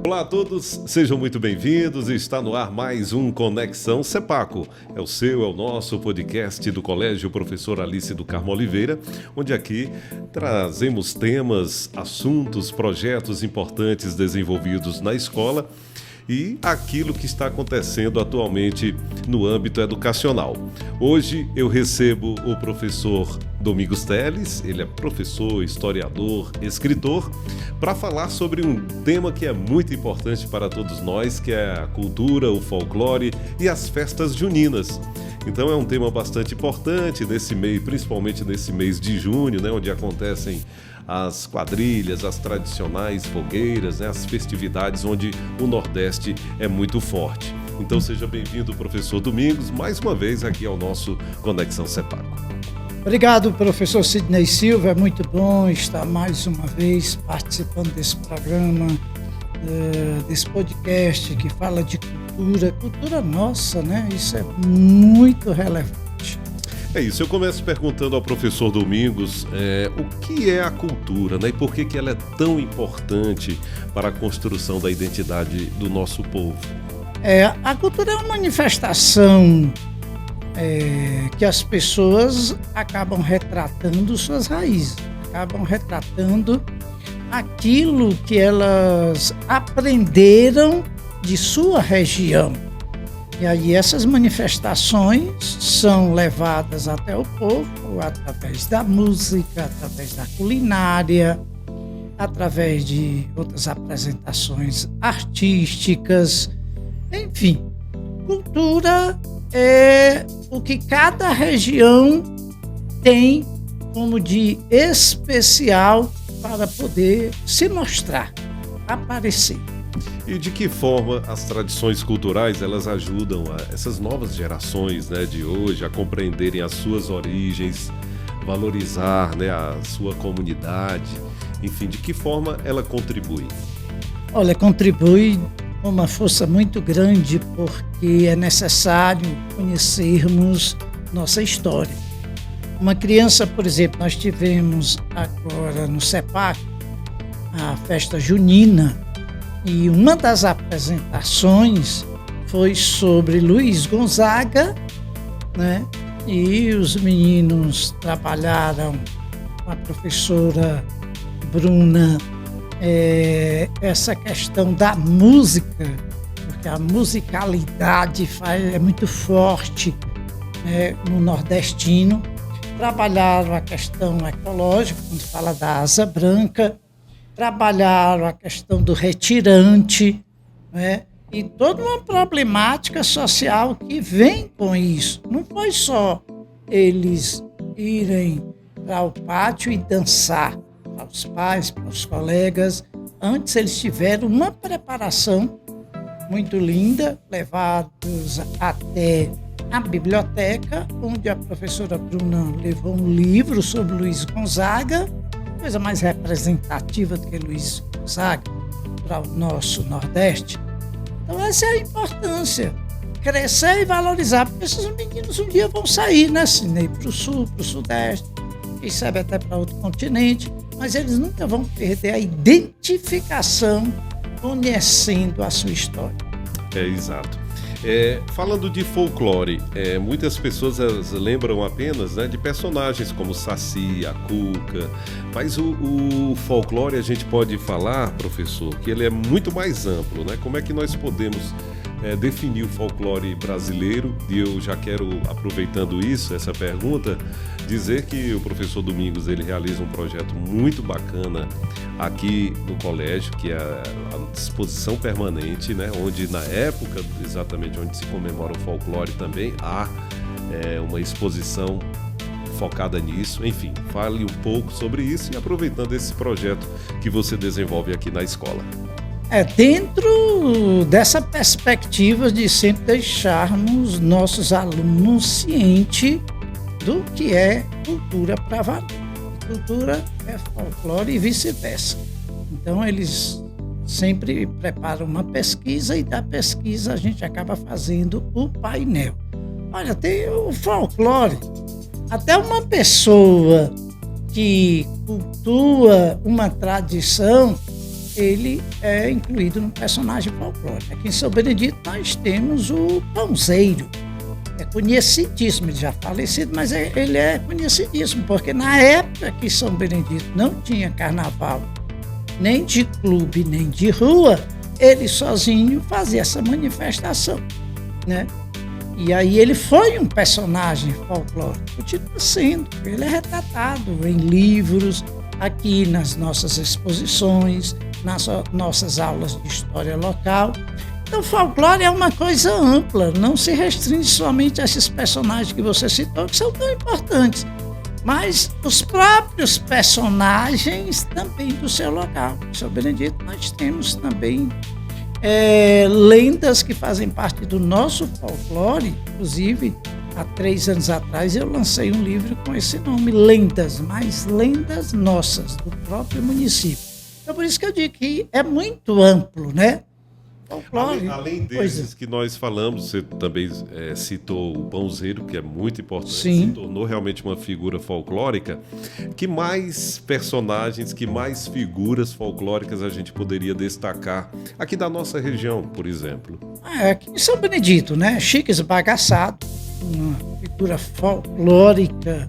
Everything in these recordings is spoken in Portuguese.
Olá a todos, sejam muito bem-vindos. Está no ar mais um Conexão CEPACO. É o seu, é o nosso podcast do Colégio Professor Alice do Carmo Oliveira, onde aqui trazemos temas, assuntos, projetos importantes desenvolvidos na escola e aquilo que está acontecendo atualmente no âmbito educacional. Hoje eu recebo o professor Domingos Teles, ele é professor, historiador, escritor, para falar sobre um tema que é muito importante para todos nós, que é a cultura, o folclore e as festas juninas. Então é um tema bastante importante nesse mês, principalmente nesse mês de junho, né, onde acontecem as quadrilhas, as tradicionais fogueiras, né, as festividades onde o Nordeste é muito forte. Então seja bem-vindo, professor Domingos, mais uma vez aqui ao nosso Conexão CEPACO. Obrigado, professor Sidney Silva, é muito bom estar mais uma vez participando desse programa, desse podcast que fala de cultura nossa, né? Isso é muito relevante. É isso, eu começo perguntando ao professor Domingos o que é a cultura, né? E por que ela é tão importante para a construção da identidade do nosso povo? A cultura é uma manifestação que as pessoas acabam retratando suas raízes, acabam retratando aquilo que elas aprenderam de sua região. E aí essas manifestações são levadas até o povo através da música, através da culinária, através de outras apresentações artísticas, enfim. Cultura é o que cada região tem como de especial para poder se mostrar, aparecer. E de que forma as tradições culturais elas ajudam essas novas gerações, né, de hoje a compreenderem as suas origens, valorizar, né, a sua comunidade, enfim, de que forma ela contribui? Olha, contribui com uma força muito grande porque é necessário conhecermos nossa história. Uma criança, por exemplo, nós tivemos agora no CEPAC a festa junina, e uma das apresentações foi sobre Luiz Gonzaga, né? E os meninos trabalharam com a professora Bruna essa questão da música, porque a musicalidade é muito forte, né, no nordestino. Trabalharam a questão ecológica, quando fala da asa branca, trabalharam a questão do retirante, né? E toda uma problemática social que vem com isso. Não foi só eles irem para o pátio e dançar para os pais, para os colegas. Antes eles tiveram uma preparação muito linda, levados até a biblioteca, onde a professora Bruna levou um livro sobre Luiz Gonzaga, coisa mais representativa do que Luiz Gonzaga para o nosso Nordeste. Então essa é a importância, crescer e valorizar, porque esses meninos um dia vão sair, né, Sidney, para o Sul, para o Sudeste, quem sabe até para outro continente, mas eles nunca vão perder a identificação conhecendo a sua história. Exato. Falando de folclore, muitas pessoas lembram apenas, né, de personagens como Saci, a Cuca, mas o folclore a gente pode falar, professor, que ele é muito mais amplo, né? Como é que nós podemos definir o folclore brasileiro? E eu já quero, aproveitando isso, essa pergunta, dizer que o professor Domingos ele realiza um projeto muito bacana aqui no colégio, que é a exposição permanente, né, onde na época exatamente onde se comemora o folclore também há uma exposição focada nisso. Enfim, fale um pouco sobre isso e aproveitando esse projeto que você desenvolve aqui na escola. Dentro dessa perspectiva de sempre deixarmos nossos alunos cientes do que é cultura para valer. Cultura é folclore e vice-versa. Então eles sempre preparam uma pesquisa e da pesquisa a gente acaba fazendo o painel. Olha, tem o folclore. Até uma pessoa que cultua uma tradição, ele é incluído no personagem folclórico. Aqui em São Benedito nós temos o Pãozeiro. É conhecidíssimo, ele já falecido, mas ele é conhecidíssimo, porque na época que São Benedito não tinha carnaval, nem de clube, nem de rua, ele sozinho fazia essa manifestação, né? E aí ele foi um personagem folclórico, continua sendo, ele é retratado em livros, aqui nas nossas exposições, nas nossas aulas de história local. Então, o folclore é uma coisa ampla, não se restringe somente a esses personagens que você citou, que são tão importantes, mas os próprios personagens também do seu local. Em São Benedito nós temos também lendas que fazem parte do nosso folclore. Inclusive, há 3 anos atrás eu lancei um livro com esse nome, Lendas, mas lendas nossas, do próprio município. Então, por isso que eu digo que é muito amplo, né? Folclore, além desses que nós falamos, você também citou o Pãozeiro, que é muito importante, sim, se tornou realmente uma figura folclórica. Que mais personagens, que mais figuras folclóricas a gente poderia destacar aqui da nossa região, por exemplo? Aqui em São Benedito, né? Chico Esbagaçado, uma figura folclórica,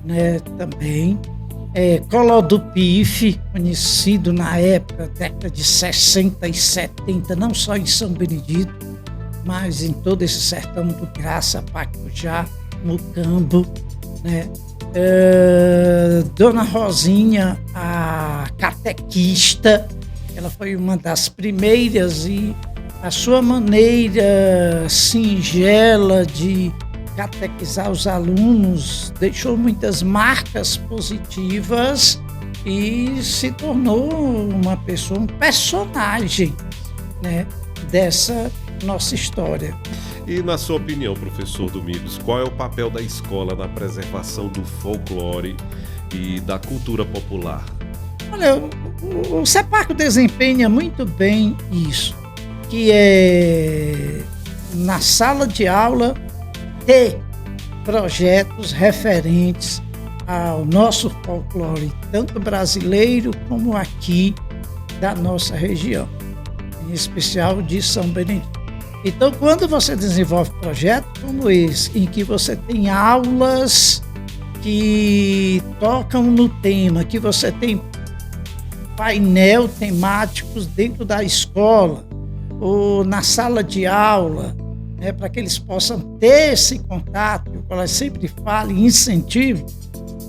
né, também. Coló do Pife, conhecido na época, década de 60 e 70, não só em São Benedito, mas em todo esse sertão do Graça, Pacujá, Mucambo, né? Dona Rosinha, a catequista, ela foi uma das primeiras e a sua maneira singela de catequizar os alunos deixou muitas marcas positivas e se tornou uma pessoa, um personagem, né, dessa nossa história. E na sua opinião, professor Domingos, qual é o papel da escola na preservação do folclore e da cultura popular? Olha, o CEPACO desempenha muito bem isso, que é na sala de aula ter projetos referentes ao nosso folclore, tanto brasileiro como aqui da nossa região, em especial de São Benedito. Então, quando você desenvolve projetos como esse, em que você tem aulas que tocam no tema, que você tem painel temáticos dentro da escola ou na sala de aula, para que eles possam ter esse contato, que o colégio sempre fala e incentive.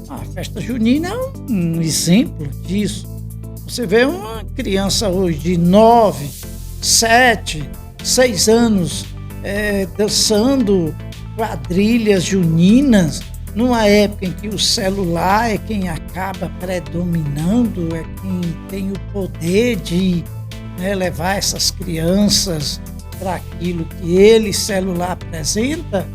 A festa junina é um exemplo disso. Você vê uma criança hoje de 9, 7, 6 anos dançando quadrilhas juninas, numa época em que o celular é quem acaba predominando, é quem tem o poder de levar essas crianças para aquilo que ele, celular, apresenta.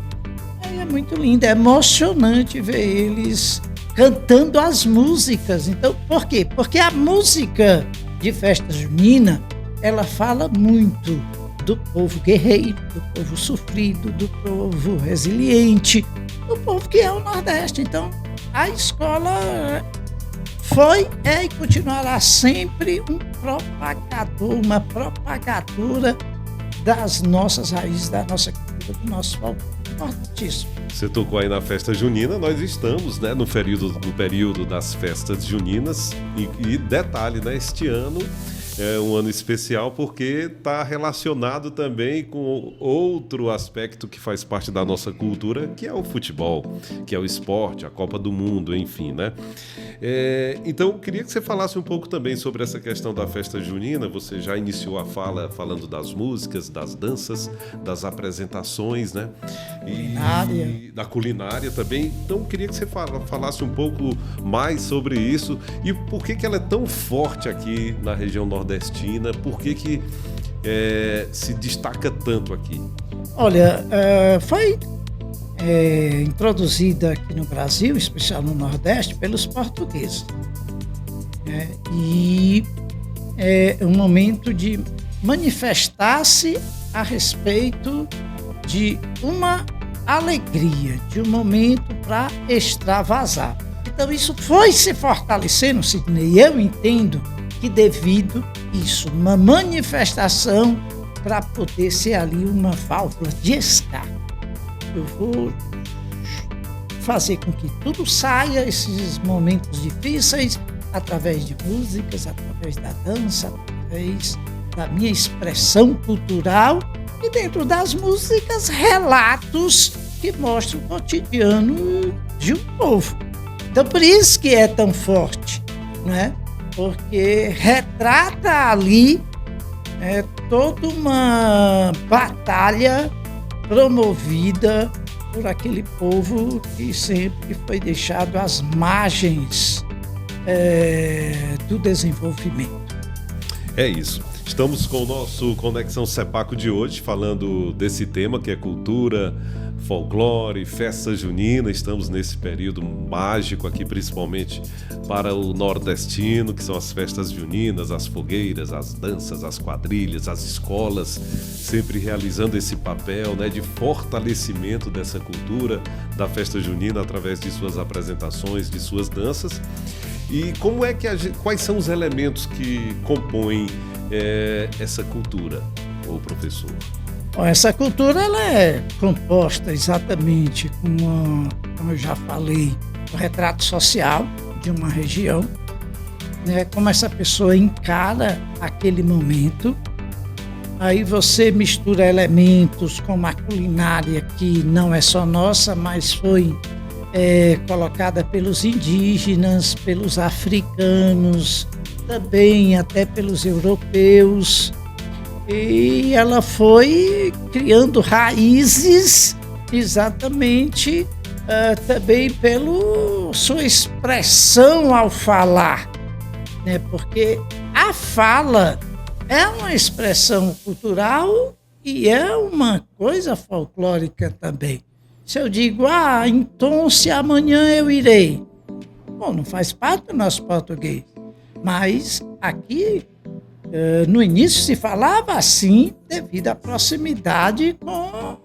É muito lindo, é emocionante ver eles cantando as músicas. Então, por quê? Porque a música de festa junina, ela fala muito do povo guerreiro, do povo sofrido, do povo resiliente, do povo que é o Nordeste. Então, a escola foi, é e continuará sempre um propagador, uma propagadora das nossas raízes, da nossa cultura, do nosso povo. Importantíssimo. Você tocou aí na festa junina, nós estamos, no período das festas juninas e detalhe, este ano é um ano especial porque está relacionado também com outro aspecto que faz parte da nossa cultura, que é o futebol, que é o esporte, a Copa do Mundo, enfim, Então, eu queria que você falasse um pouco também sobre essa questão da festa junina. Você já iniciou a fala falando das músicas, das danças, das apresentações, E da culinária também. Então, eu queria que você falasse um pouco mais sobre isso e por que ela é tão forte aqui na região nordestina, por que se destaca tanto aqui? Olha, foi introduzida aqui no Brasil, em especial no Nordeste, pelos portugueses. E é um momento de manifestar-se a respeito de uma alegria, de um momento para extravasar. Então isso foi se fortalecendo, Sidney. Eu entendo que devido isso, uma manifestação para poder ser ali uma válvula de escape. Eu vou fazer com que tudo saia, esses momentos difíceis, através de músicas, através da dança, através da minha expressão cultural e dentro das músicas, relatos que mostram o cotidiano de um povo. Então, por isso que é tão forte, né? Porque retrata ali toda uma batalha promovida por aquele povo que sempre foi deixado às margens do desenvolvimento. É isso. Estamos com o nosso Conexão Sepaco de hoje, falando desse tema que é cultura, folclore, festa junina. Estamos nesse período mágico aqui, principalmente para o nordestino, que são as festas juninas, as fogueiras, as danças, as quadrilhas, as escolas, sempre realizando esse papel, né, de fortalecimento dessa cultura da festa junina através de suas apresentações, de suas danças. E como é que quais são os elementos que compõem essa cultura, ô professor? Essa cultura ela é composta exatamente como eu já falei, o retrato social de uma região, né? Como essa pessoa encara aquele momento. Aí você mistura elementos como a culinária, que não é só nossa, mas foi colocada pelos indígenas, pelos africanos, também até pelos europeus. E ela foi criando raízes exatamente também pela sua expressão ao falar, né? Porque a fala é uma expressão cultural e é uma coisa folclórica também. Se eu digo, então se amanhã eu irei. Bom, não faz parte do nosso português, mas aqui no início se falava assim devido à proximidade com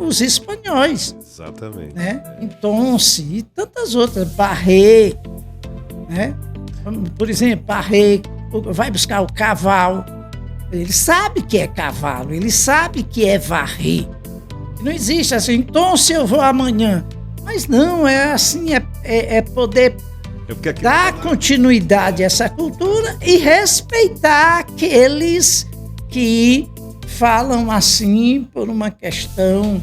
os espanhóis. Exatamente. Né? Então-se e tantas outras, barré, né? Por exemplo, barré, vai buscar o cavalo, ele sabe que é cavalo, ele sabe que é varrer. Não existe assim, então se eu vou amanhã. Mas não, é assim, é poder dar continuidade a essa cultura e respeitar aqueles que falam assim por uma questão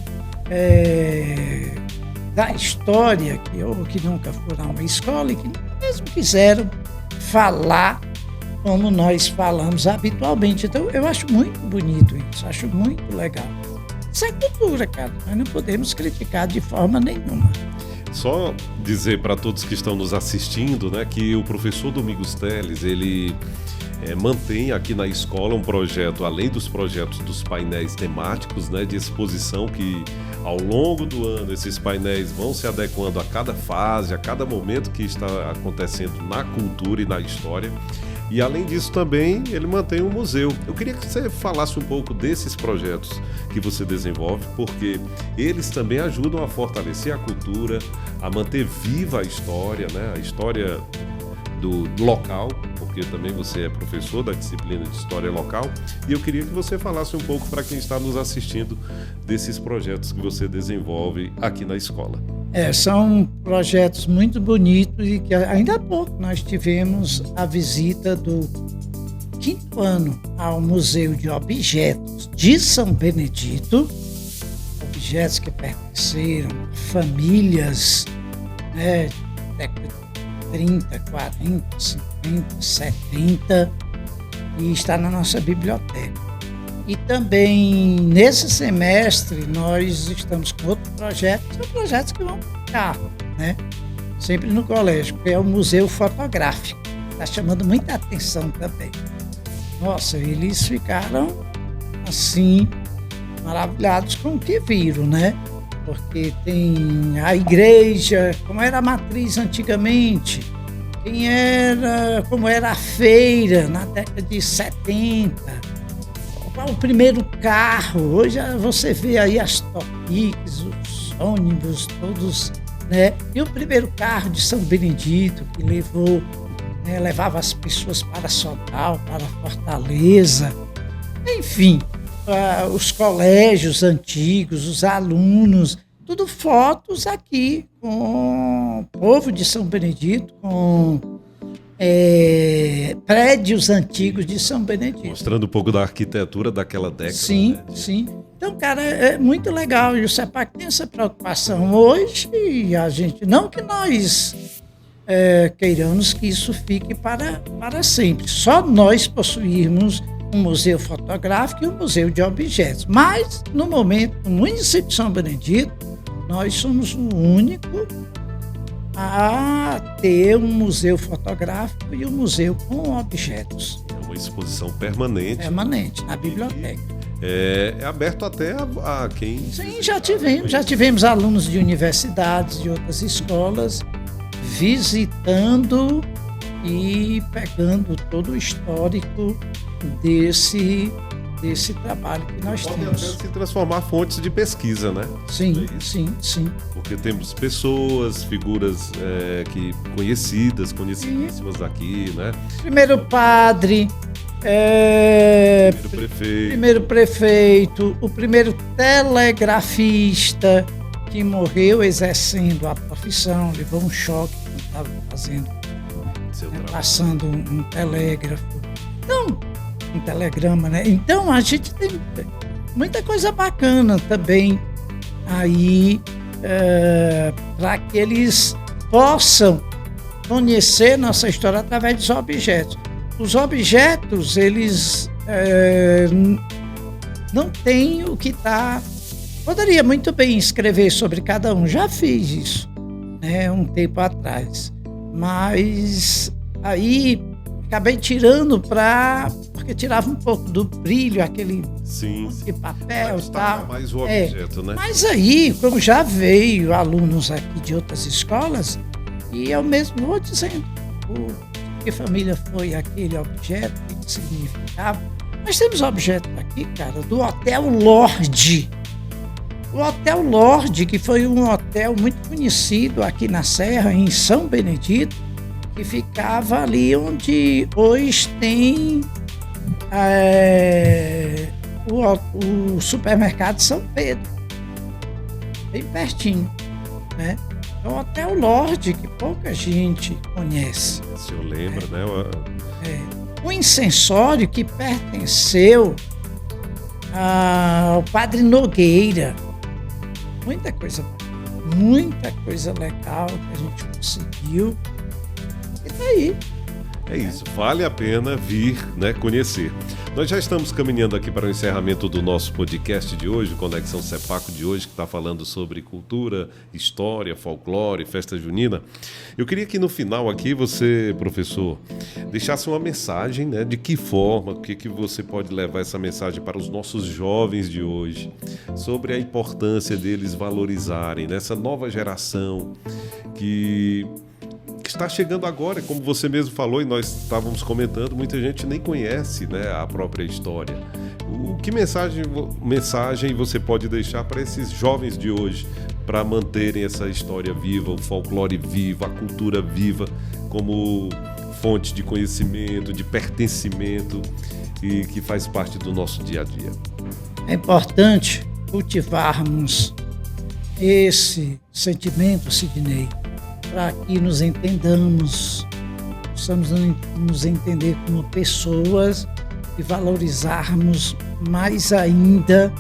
da história, que nunca foram a uma escola e que mesmo quiseram falar como nós falamos habitualmente. Então eu acho muito bonito isso, acho muito legal. Isso é cultura, cara, nós não podemos criticar de forma nenhuma. Só dizer para todos que estão nos assistindo, né, que o professor Domingos Teles, ele mantém aqui na escola um projeto, além dos projetos dos painéis temáticos, né, de exposição, que ao longo do ano esses painéis vão se adequando a cada fase, a cada momento que está acontecendo na cultura e na história. E além disso também ele mantém um museu. Eu queria que você falasse um pouco desses projetos que você desenvolve, porque eles também ajudam a fortalecer a cultura, a manter viva a história, né? A história do local, porque também você é professor da disciplina de História Local. E eu queria que você falasse um pouco para quem está nos assistindo desses projetos que você desenvolve aqui na escola. São projetos muito bonitos e que ainda há pouco nós tivemos a visita do 5º ano ao Museu de Objetos de São Benedito, objetos que pertenceram a famílias, né, década de 30, 40, 50, 70, e está na nossa biblioteca. E também, nesse semestre, nós estamos com outro projeto, são projetos que vão ficar, né? Sempre no colégio, que é o Museu Fotográfico. Está chamando muita atenção também. Nossa, eles ficaram, assim, maravilhados com o que viram, né? Porque tem a igreja, como era a matriz antigamente, como era a feira na década de 70, o primeiro carro, hoje você vê aí as Topics, os ônibus todos, né? E o primeiro carro de São Benedito que levou né? Levava as pessoas para Sobral, para Fortaleza, enfim, os colégios antigos, os alunos, tudo fotos aqui com o povo de São Benedito, com prédios antigos de São Benedito. Mostrando um pouco da arquitetura daquela década. Sim, né? sim. Então, cara, é muito legal. E o CEPAC tem essa preocupação hoje, e a gente, não que nós queiramos que isso fique para sempre. Só nós possuirmos um museu fotográfico e um museu de objetos. Mas, no momento, no município de São Benedito, nós somos o único a ter um museu fotográfico e um museu com objetos. É uma exposição permanente. Permanente, na biblioteca. É aberto até a quem... Sim, já tivemos alunos de universidades, de outras escolas, visitando e pegando todo o histórico desse trabalho que nós Pode temos. até se transformar fontes de pesquisa, né? Sim, É isso. sim. Porque temos pessoas, figuras conhecidíssimas aqui, né? Primeiro padre, primeiro prefeito, o primeiro telegrafista que morreu exercendo a profissão, levou um choque quando estava fazendo, passando um telégrafo. Então, um telegrama, né? Então a gente tem muita coisa bacana também aí para que eles possam conhecer nossa história através dos objetos. Os objetos, eles não têm o que está... Poderia muito bem escrever sobre cada um, já fiz isso, né, um tempo atrás, mas aí acabei tirando porque tirava um pouco do brilho, aquele de papel e tal. Mais o objeto, né? Mas aí, como já veio alunos aqui de outras escolas, e eu mesmo vou dizendo que família foi aquele objeto, o que significava. Nós temos objeto aqui, cara, do Hotel Lorde. O Hotel Lorde, que foi um hotel muito conhecido aqui na Serra, em São Benedito, que ficava ali onde hoje tem o supermercado São Pedro, bem pertinho, né? É um Hotel Lorde que pouca gente conhece. O senhor lembra, né? Um incensório que pertenceu ao Padre Nogueira. Muita coisa legal que a gente conseguiu. E tá aí. É isso, vale a pena vir, né, conhecer. Nós já estamos caminhando aqui para o encerramento do nosso podcast de hoje, Conexão CEPACO de hoje, que está falando sobre cultura, história, folclore, festa junina. Eu queria que no final aqui você, professor, deixasse uma mensagem, né, de que forma, o que você pode levar essa mensagem para os nossos jovens de hoje, sobre a importância deles valorizarem, nessa nova geração que está chegando agora, como você mesmo falou e nós estávamos comentando, muita gente nem conhece, né, a própria história. Que mensagem você pode deixar para esses jovens de hoje, para manterem essa história viva, o folclore vivo, a cultura viva, como fonte de conhecimento, de pertencimento e que faz parte do nosso dia a dia? É importante cultivarmos esse sentimento, Sidney, para que nos entendamos, possamos nos entender como pessoas e valorizarmos mais ainda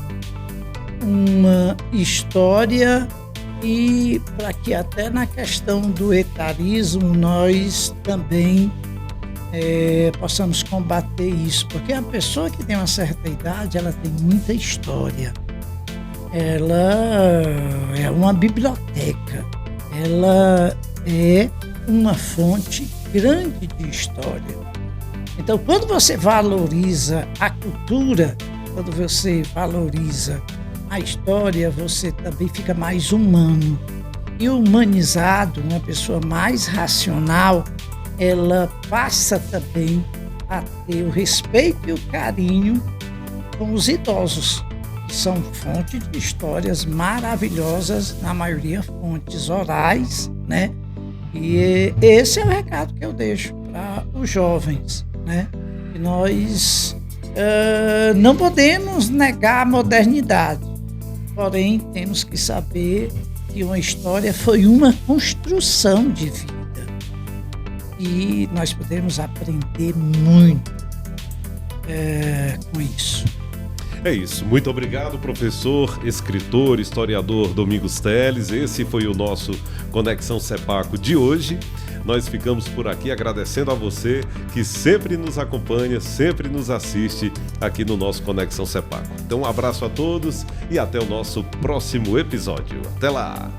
uma história, e para que até na questão do etarismo nós também possamos combater isso, porque a pessoa que tem uma certa idade, ela tem muita história, ela é uma biblioteca, ela é uma fonte grande de história. Então, quando você valoriza a cultura, quando você valoriza a história, você também fica mais humano. E humanizado, uma pessoa mais racional, ela passa também a ter o respeito e o carinho com os idosos, que são fonte de histórias maravilhosas, na maioria fontes orais, né? E esse é o recado que eu deixo para os jovens, né? E nós não podemos negar a modernidade, porém temos que saber que uma história foi uma construção de vida e nós podemos aprender muito com isso. É isso. Muito obrigado, professor, escritor, historiador Domingos Teles. Esse foi o nosso Conexão CEPACO de hoje. Nós ficamos por aqui agradecendo a você que sempre nos acompanha, sempre nos assiste aqui no nosso Conexão CEPACO. Então, um abraço a todos e até o nosso próximo episódio. Até lá!